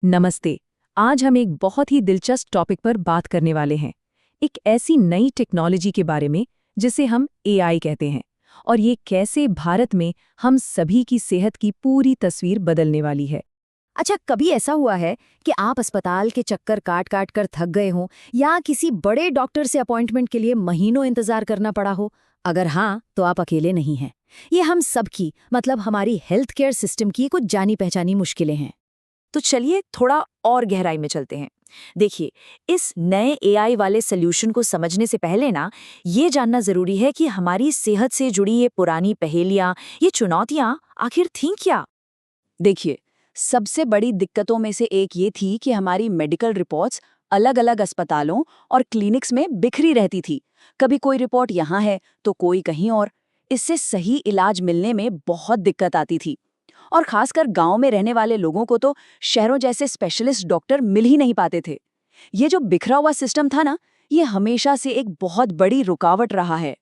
नमस्ते। आज हम एक बहुत ही दिलचस्प टॉपिक पर बात करने वाले हैं। एक ऐसी नई टेक्नोलॉजी के बारे में जिसे हम एआई कहते हैं, और ये कैसे भारत में हम सभी की सेहत की पूरी तस्वीर बदलने वाली है। अच्छा, कभी ऐसा हुआ है कि आप अस्पताल के चक्कर काट काट कर थक गए हों या किसी बड़े डॉक्टर से अपॉइंटमेंट के लिए महीनों इंतजार करना पड़ा हो? अगर हाँ, तो आप अकेले नहीं हैं। ये हम सब की, मतलब हमारी हेल्थ केयर सिस्टम की कुछ जानी पहचानी मुश्किलें हैं। तो चलिए थोड़ा और गहराई में चलते हैं। देखिए, इस नए एआई वाले सोल्यूशन को समझने से पहले ना, ये जानना जरूरी है कि हमारी सेहत से जुड़ी ये पुरानी पहेलियां, ये चुनौतियां आखिर थीं क्या? देखिए, सबसे बड़ी दिक्कतों में से एक ये थी कि हमारी मेडिकल रिपोर्ट्स अलग-अलग अस्पतालों और क्लिनिक्स में बिखरी रहती थी। कभी कोई रिपोर्ट यहाँ है तो कोई कहीं और। इससे सही इलाज मिलने में बहुत दिक्कत आती थी। और खासकर गांव में रहने वाले लोगों को तो शहरों जैसे स्पेशलिस्ट डॉक्टर मिल ही नहीं पाते थे। ये जो बिखरा हुआ सिस्टम था ना, ये हमेशा से एक बहुत बड़ी रुकावट रहा है।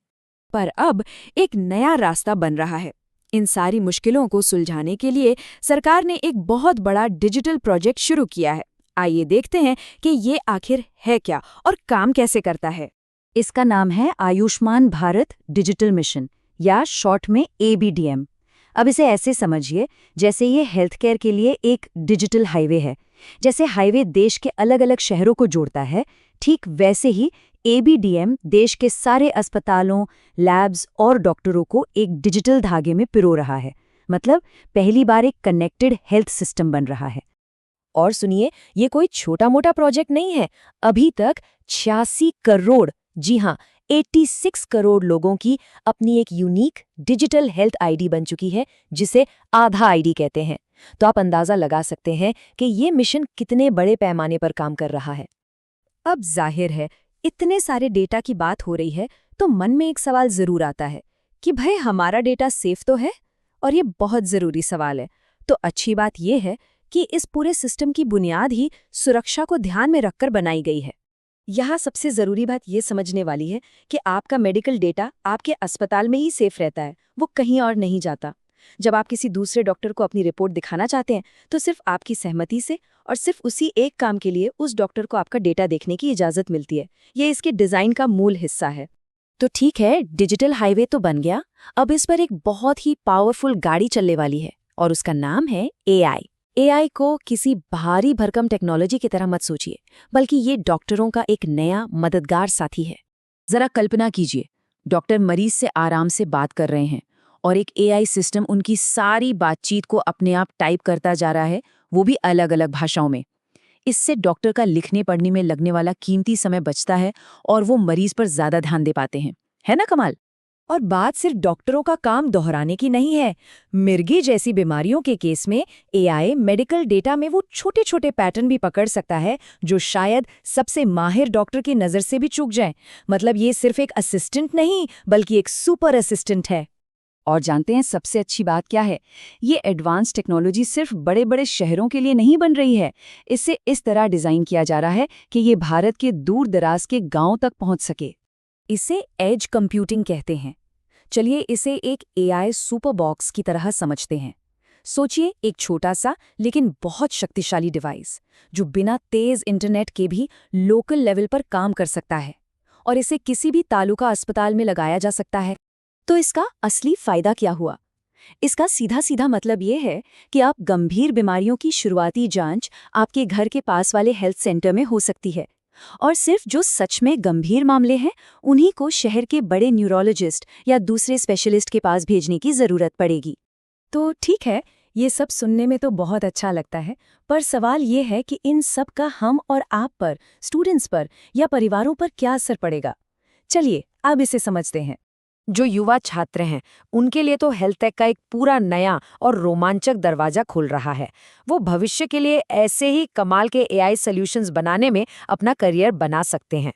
पर अब एक नया रास्ता बन रहा है। इन सारी मुश्किलों को सुलझाने के लिए सरकार ने एक बहुत बड़ा डिजिटल प्रोजेक्ट शुरू किया है। आइए देखते हैं कि ये आखिर है क्या और काम कैसे करता है। इसका नाम है आयुष्मान भारत डिजिटल मिशन, या शॉर्ट में ABDM। अब इसे ऐसे समझिए जैसे ये हेल्थ केयर के लिए एक डिजिटल हाईवे है। जैसे हाईवे देश के अलग अलग शहरों को जोड़ता है, ठीक वैसे ही ABDM देश के सारे अस्पतालों, लैब्स और डॉक्टरों को एक डिजिटल धागे में पिरो रहा है। मतलब पहली बार एक कनेक्टेड हेल्थ सिस्टम बन रहा है। और सुनिए, ये कोई छोटा-मोटा प्रोजेक्ट नहीं है। अभी तक 86 करोड़, जी हाँ, 86 करोड़ लोगों की अपनी एक यूनिक डिजिटल हेल्थ आईडी बन चुकी है, जिसे आधा आईडी कहते हैं। तो आप अंदाजा लगा सकते हैं कि ये मिशन कितने बड़े पैमाने पर काम कर रहा है। अब जाहिर है, इतने सारे डेटा की बात हो रही है तो मन में एक सवाल जरूर आता है कि भाई हमारा डेटा सेफ तो है? और ये बहुत ज़रूरी सवाल है। तो अच्छी बात यह है कि इस पूरे सिस्टम की बुनियाद ही सुरक्षा को ध्यान में रखकर बनाई गई है। यहाँ सबसे ज़रूरी बात ये समझने वाली है कि आपका मेडिकल डेटा आपके अस्पताल में ही सेफ रहता है, वो कहीं और नहीं जाता। जब आप किसी दूसरे डॉक्टर को अपनी रिपोर्ट दिखाना चाहते हैं, तो सिर्फ आपकी सहमति से और सिर्फ उसी एक काम के लिए उस डॉक्टर को आपका डेटा देखने की इजाज़त मिलती है। ये इसके डिज़ाइन का मूल हिस्सा है। तो ठीक है, डिजिटल हाईवे तो बन गया। अब इस पर एक बहुत ही पावरफुल गाड़ी चलने वाली है, और उसका नाम है एआई। एआई को किसी भारी भरकम टेक्नोलॉजी की तरह मत सोचिए, बल्कि ये डॉक्टरों का एक नया मददगार साथी है। जरा कल्पना कीजिए, डॉक्टर मरीज से आराम से बात कर रहे हैं और एक एआई सिस्टम उनकी सारी बातचीत को अपने आप टाइप करता जा रहा है, वो भी अलग-अलग भाषाओं में। इससे डॉक्टर का लिखने पढ़ने में लगने वाला कीमती समय बचता है और वो मरीज पर ज्यादा ध्यान दे पाते हैं। है ना कमाल? और बात सिर्फ डॉक्टरों का काम दोहराने की नहीं है। मिर्गी जैसी बीमारियों के केस में एआई मेडिकल डेटा में वो छोटे छोटे पैटर्न भी पकड़ सकता है जो शायद सबसे माहिर डॉक्टर की नज़र से भी चूक जाए। मतलब ये सिर्फ एक असिस्टेंट नहीं, बल्कि एक सुपर असिस्टेंट है। और जानते हैं सबसे अच्छी बात क्या है? ये एडवांस टेक्नोलॉजी सिर्फ बड़े बड़े शहरों के लिए नहीं बन रही है। इसे इस तरह डिज़ाइन किया जा रहा है कि ये भारत के दूर दराज के गांव तक पहुंच सके। इसे एज कंप्यूटिंग कहते हैं। चलिए इसे एक एआई सुपर बॉक्स की तरह समझते हैं। सोचिए, एक छोटा सा लेकिन बहुत शक्तिशाली डिवाइस जो बिना तेज इंटरनेट के भी लोकल लेवल पर काम कर सकता है, और इसे किसी भी तालुका अस्पताल में लगाया जा सकता है। तो इसका असली फायदा क्या हुआ? इसका सीधा सीधा मतलब ये है कि आप गंभीर बीमारियों की शुरुआती जांच आपके घर के पास वाले हेल्थ सेंटर में हो सकती है, और सिर्फ जो सच में गंभीर मामले हैं उन्हीं को शहर के बड़े न्यूरोलॉजिस्ट या दूसरे स्पेशलिस्ट के पास भेजने की जरूरत पड़ेगी। तो ठीक है, ये सब सुनने में तो बहुत अच्छा लगता है, पर सवाल ये है कि इन सब का हम और आप पर, स्टूडेंट्स पर या परिवारों पर क्या असर पड़ेगा। चलिए अब इसे समझते हैं। जो युवा छात्र हैं, उनके लिए तो हेल्थ टेक का एक पूरा नया और रोमांचक दरवाजा खुल रहा है। वो भविष्य के लिए ऐसे ही कमाल के एआई सॉल्यूशंस बनाने में अपना करियर बना सकते हैं।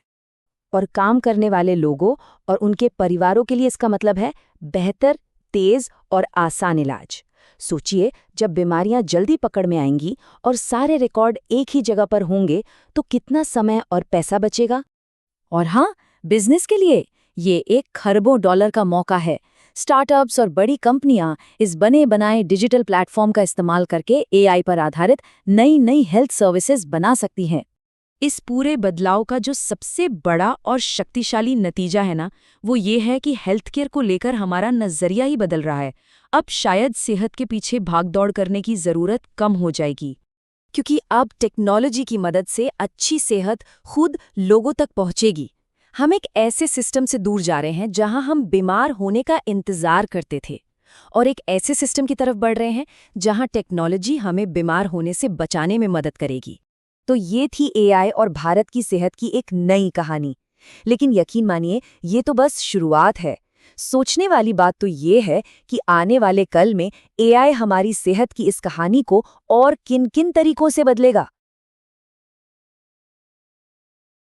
और काम करने वाले लोगों और उनके परिवारों के लिए इसका मतलब है बेहतर, तेज और आसान इलाज। सोचिए, जब बीमारियां जल्दी पकड़ में आएंगी और सारे रिकॉर्ड एक ही जगह पर होंगे, तो कितना समय और पैसा बचेगा। और हाँ, बिजनेस के लिए ये एक खरबों डॉलर का मौका है। स्टार्टअप्स और बड़ी कंपनियां इस बने बनाए डिजिटल प्लेटफॉर्म का इस्तेमाल करके एआई पर आधारित नई नई हेल्थ सर्विसेज बना सकती हैं। इस पूरे बदलाव का जो सबसे बड़ा और शक्तिशाली नतीजा है ना, वो ये है कि हेल्थ केयर को लेकर हमारा नज़रिया ही बदल रहा है। अब शायद सेहत के पीछे भागदौड़ करने की ज़रूरत कम हो जाएगी, क्योंकि अब टेक्नोलॉजी की मदद से अच्छी सेहत खुद लोगों तक पहुंचेगी। हम एक ऐसे सिस्टम से दूर जा रहे हैं जहां हम बीमार होने का इंतजार करते थे, और एक ऐसे सिस्टम की तरफ बढ़ रहे हैं जहां टेक्नोलॉजी हमें बीमार होने से बचाने में मदद करेगी। तो ये थी एआई और भारत की सेहत की एक नई कहानी। लेकिन यकीन मानिए, ये तो बस शुरुआत है। सोचने वाली बात तो ये है कि आने वाले कल में एआई हमारी सेहत की इस कहानी को और किन-किन तरीकों से बदलेगा।